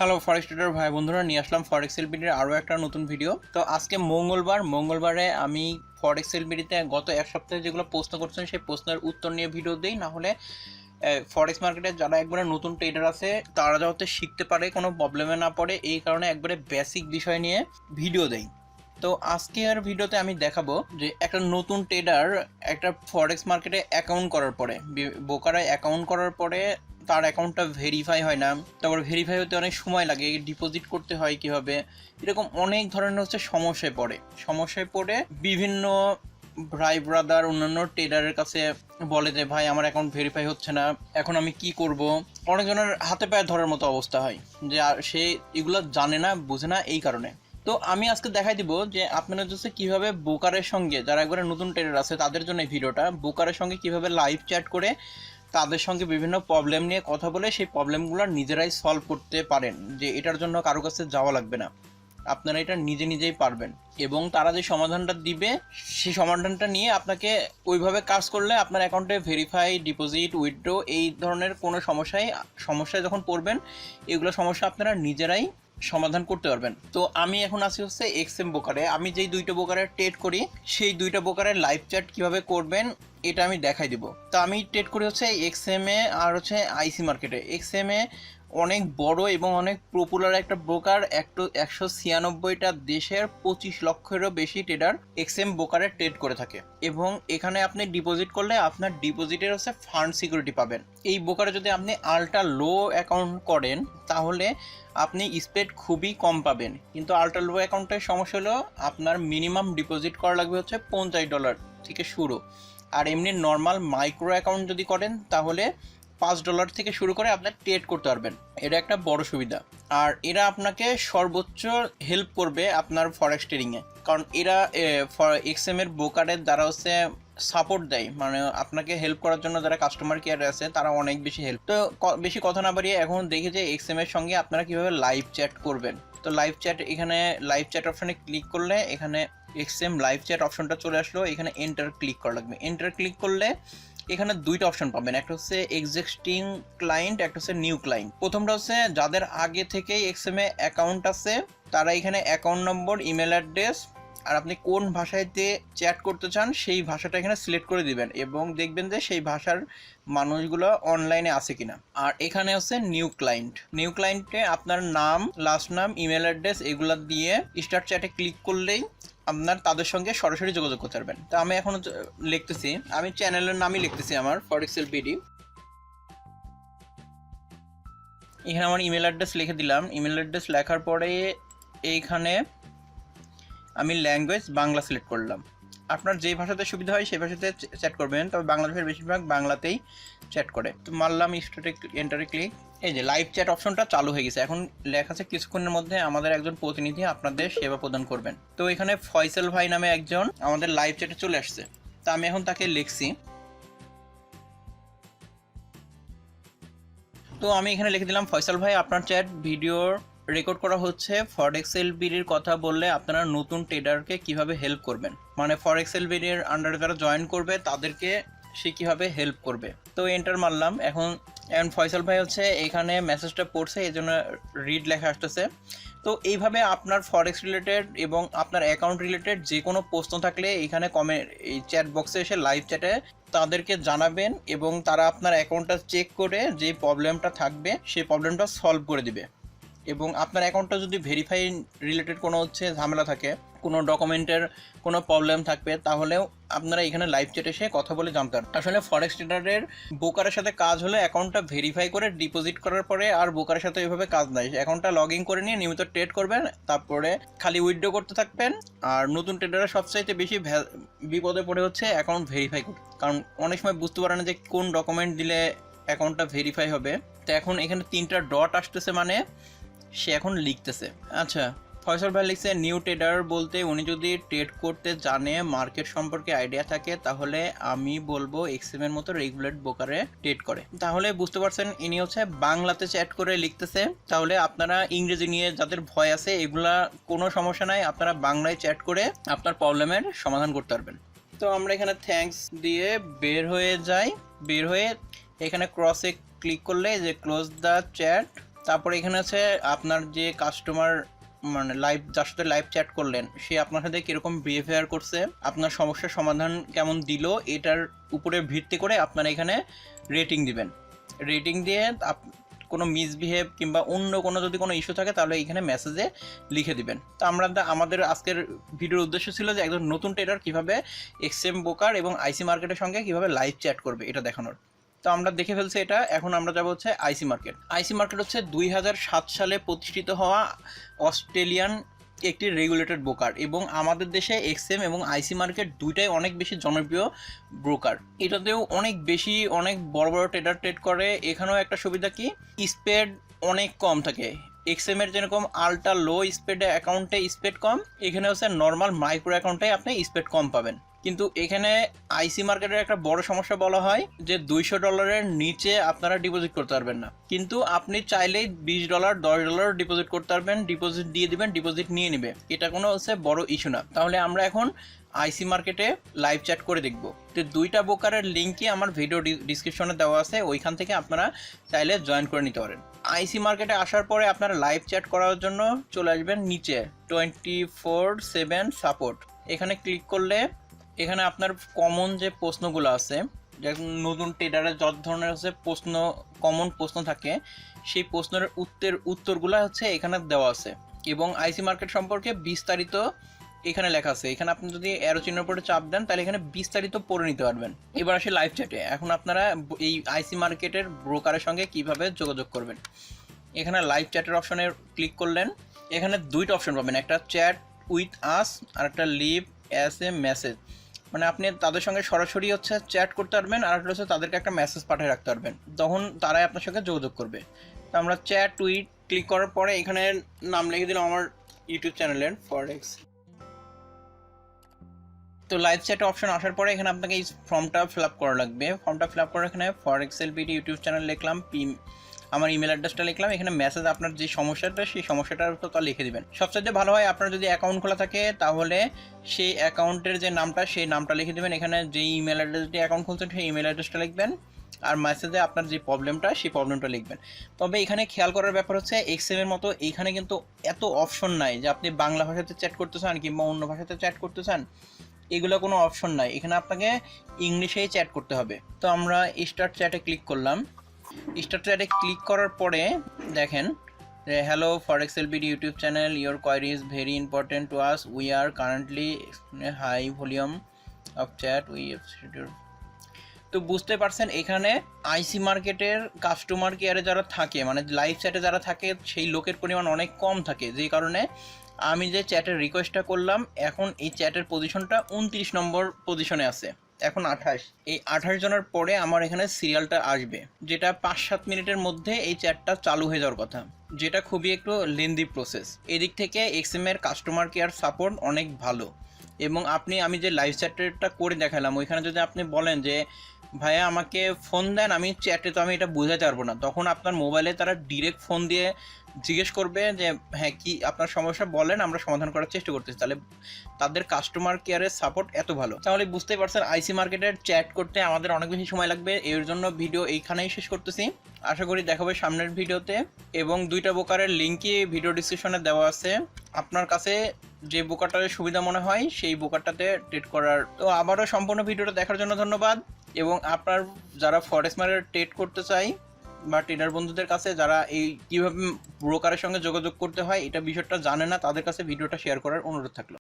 Hello ফরেক্স tedder ভাই বন্ধুরা, নিয়ে আসলাম ফরেক্স এলবিডির আরও একটা নতুন ভিডিও। তো আজকে মঙ্গলবারে আমি ফরেক্স এলবিডিতে গত এক সপ্তাহে যেগুলো প্রশ্ন করছেন সেই প্রশ্নের উত্তর নিয়ে ভিডিও দিই। না হলে ফরেক্স মার্কেটে যারা একবারে নতুন ট্রেডার আছে তারা যাতে শিখতে পারে, কোনো প্রবলেমে না পড়ে, এই কারণে একবারে বেসিক বিষয় নিয়ে ভিডিও দেই। তো আজকের ভিডিওতে আমি দেখাবো যে একটা নতুন ট্রেডার একটা ফরেক্স মার্কেটে অ্যাকাউন্ট করার পরে, ব্রোকারে অ্যাকাউন্ট করার পরে তার অ্যাকাউন্টটা ভেরিফাই হয় না, তারপর ভেরিফাই হতে অনেক সময় লাগে, ডিপোজিট করতে হয় কীভাবে, এরকম অনেক ধরনের সমস্যায় পড়ে বিভিন্ন ভাই ব্রাদার অন্যান্য ট্রেডারের কাছে বলে যে ভাই আমার অ্যাকাউন্ট ভেরিফাই হচ্ছে না, এখন আমি কি করব। অনেকজনের হাতে পায়ে ধরার মতো অবস্থা হয় যে সে এগুলো জানে না, বুঝে না, এই কারণে। তো আমি আজকে দেখাই দিব যে আপনারা হচ্ছে কীভাবে ব্রোকারের সঙ্গে, যারা একবারে নতুন ট্রেডার আছে তাদের জন্য এই ভিডিওটা, ব্রোকারের সঙ্গে কীভাবে লাইভ চ্যাট করে তাদের সঙ্গে বিভিন্ন প্রবলেম নিয়ে কথা বলে সেই প্রবলেমগুলো নিজেরাই সলভ করতে পারেন, যে এটার জন্য কারো কাছে যাওয়া লাগবে না, আপনারা এটা নিজেই পারবেন। এবং তারা যে সমাধানটা দিবে সেই সমাধানটা নিয়ে আপনাকে ওইভাবে কাজ করলে আপনার অ্যাকাউন্টে ভেরিফাই, ডিপোজিট, উইথড্র এই ধরনের কোনো সমস্যায় যখন পড়বেন, এগুলো সমস্যা আপনারা নিজেরাই সমাধান করতে পারবেন। তো আমি এখন আছি হচ্ছে এক্সএম ব্রোকারে। আমি যেই দুইটা ব্রোকারে ট্রেড করি সেই দুইটা ব্রোকারের লাইভ চ্যাট কীভাবে করবেন এটা আমি দেখাই দিব। তো আমি ট্রেড করি হচ্ছে এক্সএমএ আর হচ্ছে আইসি মার্কেটে। এক্সএমএ অনেক বড় এবং অনেক পপুলার একটা ব্রোকার, 196টা দেশের 25 লক্ষেরও বেশি ট্রেডার এক্সএম ব্রোকারে ট্রেড করে থাকে। এবং এখানে আপনি ডিপোজিট করলে আপনার ডিপোজিটের হচ্ছে ফান্ড সিকিউরিটি পাবেন। এই ব্রোকারে যদি আপনি আল্ট্রা লো অ্যাকাউন্ট করেন তাহলে আপনি স্প্রেড খুবই কম পাবেন, কিন্তু আল্ট্রা লো অ্যাকাউন্টের সমস্যা হলো আপনার মিনিমাম ডিপোজিট করা লাগবে হচ্ছে $50 থেকে শুরু। আর এমনি নর্মাল মাইক্রো অ্যাকাউন্ট যদি করেন তাহলে $5 থেকে শুরু করে আপনার ট্রেড করতে পারবেন। এটা একটা বড় সুবিধা। আর এরা আপনাকে সর্বোচ্চ হেল্প করবে আপনার ফরেক্স ট্রেডিংয়ে, কারণ এরা এক্সএম এর ব্রোকারের দ্বারা হচ্ছে সাপোর্ট দেয়, মানে আপনাকে হেল্প করার জন্য যারা কাস্টমার কেয়ারে আছে তারা অনেক বেশি হেল্প। তো বেশি কথা না বাড়িয়ে এখন দেখি যে এক্সএম এর সঙ্গে আপনারা কীভাবে লাইভ চ্যাট করবেন। তো এখানে লাইভ চ্যাট অপশানে ক্লিক করলে এখানে এক্সএম লাইভ চ্যাট অপশনটা চলে আসলো। এখানে এন্টার ক্লিক করা লাগবে। এন্টার ক্লিক করলে এখানে দুইটা অপশন পাবেন, একটা হচ্ছে এক্সিস্টিং ক্লায়েন্ট, একটা হচ্ছে নিউ ক্লায়েন্ট। প্রথমটা হচ্ছে যাদের আগে থেকেই এক্সএম এ অ্যাকাউন্ট আছে তারা এখানে অ্যাকাউন্ট নম্বর, ইমেল অ্যাড্রেস আর আপনি কোন ভাষাতে চ্যাট করতে চান সেই ভাষাটা এখানে সিলেক্ট করে দিবেন এবং দেখবেন যে সেই ভাষার মানুষগুলো অনলাইনে আছে কিনা। আর এখানে হচ্ছে নিউ ক্লায়েন্টে আপনার নাম, লাস্ট নাম, ইমেল অ্যাড্রেস এগুলো দিয়ে স্টার্ট চ্যাটে ক্লিক করলেই আপনার তাদের সঙ্গে সরাসরি যোগাযোগ করতে পারবেন। তো আমি এখন লিখতেছি, আমি চ্যানেলের নামই লিখতেছি আমার ফরেক্স এলবিডি। এখানে আমার ইমেল অ্যাড্রেস লিখে দিলাম। ইমেল অ্যাড্রেস লেখার পরে এইখানে আমি ল্যাঙ্গুয়েজ বাংলা সিলেক্ট করলাম। আপনার যে ভাষাতে সুবিধা হয় সেই ভাষাতে চ্যাট করবেন, তবে বাংলাদেশের বেশিরভাগ বাংলাতেই চ্যাট করে। তো মারলাম এন্টারে ক্লিক। এই যে লাইভ চ্যাট অপশনটা চালু হয়ে গেছে। এখন লেখা আছে কিছুক্ষণের মধ্যে আমাদের একজন প্রতিনিধি আপনাদের সেবা প্রদান করবেন। তো এখানে ফয়সাল ভাই নামে একজন আমাদের লাইভ চ্যাটে চলে আসছে। তো আমি এখন তাকে লিখছি। তো আমি এখানে লিখে দিলাম, ফয়সাল ভাই আপনার চ্যাট ভিডিওর রেকর্ড করা হচ্ছে। ফরেক্স এলবিডির কথা বললে আপনারা নতুন ট্রেডারকে কিভাবে হেল্প করবেন, মানে ফরেক্স এলবিডির আন্ডারে যারা জয়েন করবে তাদেরকে সে কীভাবে হেল্প করবে। তো এন্টার মারলাম। এখন ফয়সাল ভাই হচ্ছে এখানে মেসেজটা পড়ছে, এই জন্য রিড লেখা আসতেছে। তো এইভাবে আপনার ফরেক্স রিলেটেড এবং আপনার অ্যাকাউন্ট রিলেটেড যে কোনো প্রশ্ন থাকলে এখানে এই চ্যাট বক্সে এসে লাইভ চ্যাটে তাদেরকে জানাবেন এবং তারা আপনার অ্যাকাউন্টটা চেক করে যে প্রবলেমটা থাকবে সেই প্রবলেমটা সলভ করে দিবে। এবং আপনার অ্যাকাউন্টটা যদি ভেরিফাই রিলেটেড কোনো হচ্ছে ঝামেলা থাকে, কোনো ডকুমেন্টের কোনো প্রবলেম থাকবে, তাহলেও আপনারা এখানে লাইভ চ্যাটে এসে কথা বলে জানতে পারেন। আসলে ফরেক্স ট্রেডারের ব্রোকারের সাথে কাজ হলে অ্যাকাউন্টটা ভেরিফাই করে ডিপোজিট করার পরে আর ব্রোকারের সাথে এইভাবে কাজ নাই। অ্যাকাউন্টটা লগ ইন করে নিয়ে নিয়মিত ট্রেড করবেন, তারপরে খালি উইথড্র করতে থাকবেন। আর নতুন ট্রেডাররা সবচাইতে বেশি বিপদে পড়ে হচ্ছে অ্যাকাউন্ট ভেরিফাই করতে, কারণ অনেক সময় বুঝতে পারে না যে কোন ডকুমেন্ট দিলে অ্যাকাউন্টটা ভেরিফাই হবে। তো এখন এখানে 3টা ডট আসতেছে, মানে সে এখন লিখতেছে। আচ্ছা, ফয়সাল ভাই লিখছে নিউ ট্রেডার বলতে উনি যদি ট্রেড করতে জানে, মার্কেট সম্পর্কে আইডিয়া থাকে, তাহলে আমি বলবো এক্সএম এর মতো রেগুলেট ব্রোকারে ট্রেড করে। তাহলে বুঝতে পারছেন ইনি হচ্ছে বাংলাতে চ্যাট করে লিখতেছে। তাহলে আপনারা ইংরেজি নিয়ে যাদের ভয় আছে এগুলা কোনো সমস্যা নাই, আপনারা বাংলায় চ্যাট করে আপনার প্রবলেমের সমাধান করতে পারবেন। তো আমরা এখানে থ্যাঙ্কস দিয়ে বের হয়ে যাই। বের হয়ে এখানে ক্রসে ক্লিক করলে যে ক্লোজ দ্য চ্যাট তারপরে এখানে আছে আপনার যে কাস্টমার, মানে লাইভ যার সাথে লাইভ চ্যাট করলেন সে আপনার সাথে কীরকম বিহেভিয়ার করছে, আপনার সমস্যার সমাধান কেমন দিল, এটার উপরে ভিত্তি করে আপনারা এখানে রেটিং দিবেন। রেটিং দিয়ে কোনো মিসবিহেভ কিংবা অন্য কোনো যদি কোনো ইস্যু থাকে তাহলে এখানে মেসেজে লিখে দিবেন। তো আমাদের আজকের ভিডিওর উদ্দেশ্য ছিল যে একজন নতুন ট্রেডার কীভাবে এক্সচেঞ্জ ব্রোকার এবং আইসি মার্কেটের সঙ্গে কীভাবে লাইভ চ্যাট করবে এটা দেখানোর। তো আমরা দেখে ফেলছি এটা। এখন আমরা যাবো হচ্ছে আইসি মার্কেট। আইসি মার্কেট হচ্ছে 2007 সালে প্রতিষ্ঠিত হওয়া অস্ট্রেলিয়ান একটি রেগুলেটেড ব্রোকার, এবং আমাদের দেশে এক্সএম এবং আইসি মার্কেট দুইটাই অনেক বেশি জনপ্রিয় ব্রোকার। এটাতেও অনেক বড় বড় ট্রেডার ট্রেড করে। এখানেও একটা সুবিধা কি, স্প্রেড অনেক কম থাকে। এক্সএম এর যেরকম আল্ট্রা লো স্প্রেডে অ্যাকাউন্টে স্প্রেড কম, এখানে হচ্ছে নর্মাল মাইক্রো অ্যাকাউন্টে আপনি স্প্রেড কম পাবেন। কিন্তু এখানে আইসি মার্কেটের একটা বড় সমস্যা বলা হয় যে $200 নিচে আপনারা ডিপোজিট করতে পারবেন না। কিন্তু আপনি চাইলেই $20 $10 ডিপোজিট করতে পারবেন, ডিপোজিট দিয়ে দিবেন, ডিপোজিট নিয়ে নেবে, এটা কোনো হচ্ছে বড় ইস্যু না। তাহলে আমরা এখন আইসি মার্কেটে লাইভ চ্যাট করে দেখব। তো দুইটা ব্রোকারের লিঙ্কই আমার ভিডিও ডিসক্রিপশনে দেওয়া আছে, ওইখান থেকে আপনারা চাইলে জয়েন করে নিতে পারেন। আইসি মার্কেটে আসার পরে আপনারা লাইভ চ্যাট করার জন্য চলে আসবেন নিচে 24/7 সাপোর্ট, এখানে ক্লিক করলে এখানে আপনার কমন যে প্রশ্নগুলো আছে, যে নতুন ট্রেডারের যত ধরনের হচ্ছে কমন প্রশ্ন থাকে, সেই প্রশ্নের উত্তরগুলো হচ্ছে এখানে দেওয়া আছে। এবং আইসি মার্কেট সম্পর্কে বিস্তারিত এখানে লেখা আছে। এখানে আপনি যদি অ্যারো চিহ্নের উপরে চাপ দেন তাহলে এখানে বিস্তারিত পড়ে নিতে পারবেন। এবার আসে লাইভ চ্যাটে। এখন আপনারা এই আইসি মার্কেটের ব্রোকারের সঙ্গে কিভাবে যোগাযোগ করবেন। এখানে লাইভ চ্যাটের অপশনে ক্লিক করলেন, এখানে দুইটা অপশন পাবেন, একটা চ্যাট উইথ আস আর একটা লিভ অ্যাজ এ মেসেজ। মানে আপনি তাদের সঙ্গে সরাসরি হচ্ছে চ্যাট করতে পারবেন, আর একটা হচ্ছে তাদেরকে একটা মেসেজ পাঠিয়ে রাখতে পারবেন, তখন তারাই আপনার সঙ্গে যোগাযোগ করবে। তো আমরা চ্যাট উইথ ক্লিক করার পরে এখানে নাম লিখে দিলাম আমার ইউটিউব চ্যানেলের ফরেক্স। তো লাইভ চ্যাটে অপশন আসার পরে এখানে আপনাকে এই ফর্মটা ফিল আপ করা লাগবে। ফর্মটা ফিল আপ করে এখানে ফরেক্স এলবিডি ইউটিউব চ্যানেল লিখলাম, আমার ইমেল অ্যাড্রেসটা লিখলাম, এখানে মেসেজ আপনার যে সমস্যাটা সেই সমস্যাটার তো লিখে দেবেন। সবচেয়ে ভালো হয় আপনার যদি অ্যাকাউন্ট খোলা থাকে তাহলে সেই অ্যাকাউন্টের যে নামটা সেই নামটা লিখে দেবেন। এখানে যে ইমেল অ্যাড্রেস দিয়ে অ্যাকাউন্ট খুলছেন সেই ইমেল অ্যাড্রেসটা লিখবেন, আর মেসেজে আপনার যে প্রবলেমটা সেই প্রবলেমটা লিখবেন। তবে এখানে খেয়াল করার ব্যাপার হচ্ছে এক্সএমের মতো এইখানে কিন্তু এত অপশন নাই যে আপনি বাংলা ভাষাতে চ্যাট করতে চান কিংবা অন্য ভাষাতে চ্যাট করতে চান, এগুলো কোনো অপশন নাই। এখানে আপনাকে ইংলিশেই চ্যাট করতে হবে। তো আমরা স্টার্ট চ্যাটে ক্লিক করলাম। স্টার্ট চ্যাটে ক্লিক করার পরে দেখেন যে hello forex LBD YouTube channel, your query is very important to us, we are currently high volume of chat we. তো বুঝতে পারছেন এখানে আইসি মার্কেটের কাস্টমার কেয়ারে যারা থাকে, মানে লাইভ চ্যাটে যারা থাকে সেই লোকের পরিমাণ অনেক কম থাকে, যেই কারণে আমি যে চ্যাটের রিকোয়েস্টটা করলাম এখন এই চ্যাটের পজিশনটা 29 নম্বর পজিশনে আছে, এখন 28। এই 28 জনের পরে আমার এখানে সিরিয়ালটা আসবে, যেটা 5-7 মিনিটের মধ্যে এই চ্যাটটা চালু হয়ে যাওয়ার কথা, যেটা খুবই একটু লেন্দি প্রসেস। এদিক থেকে এক্সএম এর কাস্টমার কেয়ার সাপোর্ট অনেক ভালো। এবং আমি যে লাইভ চ্যাটটা করে দেখালাম ওইখানে যদি আপনি বলেন যে ভাইয়া আমাকে ফোন দেন, আমি চ্যাটে তো আমি এটা বোঝাতে পারবো না, তখন আপনার মোবাইলে তারা ডিরেক্ট ফোন দিয়ে জিজ্ঞেস করবে যে হ্যাঁ কি আপনার সমস্যা বলেন, আমরা সমাধান করার চেষ্টা করতেছি। তাহলে তাদের কাস্টমার কেয়ারের সাপোর্ট এত ভালো। তাহলে বুঝতেই পারছেন আইসি মার্কেটের চ্যাট করতে আমাদের অনেক বেশি সময় লাগবে। এর জন্য ভিডিও এইখানেই শেষ করতেছি। আশা করি দেখাবে সামনের ভিডিওতে। এবং দুইটা ব্রোকারের লিঙ্কই ভিডিও ডিসক্রিপশনে দেওয়া আছে, আপনার কাছে যে ব্রোকারটার সুবিধা মনে হয় সেই ব্রোকারটাতে ট্রেড করার। তো আবারও সম্পূর্ণ ভিডিওটা দেখার জন্য ধন্যবাদ। এবং আপনার যারা ফরেক্স মার্কেটে ট্রেড করতে চাই বা ট্রেডার বন্ধুদের কাছে যারা এই কীভাবে ব্রোকারের সঙ্গে যোগাযোগ করতে হয় এটা বিষয়টা জানে না, তাদের কাছে ভিডিওটা শেয়ার করার অনুরোধ থাকলো।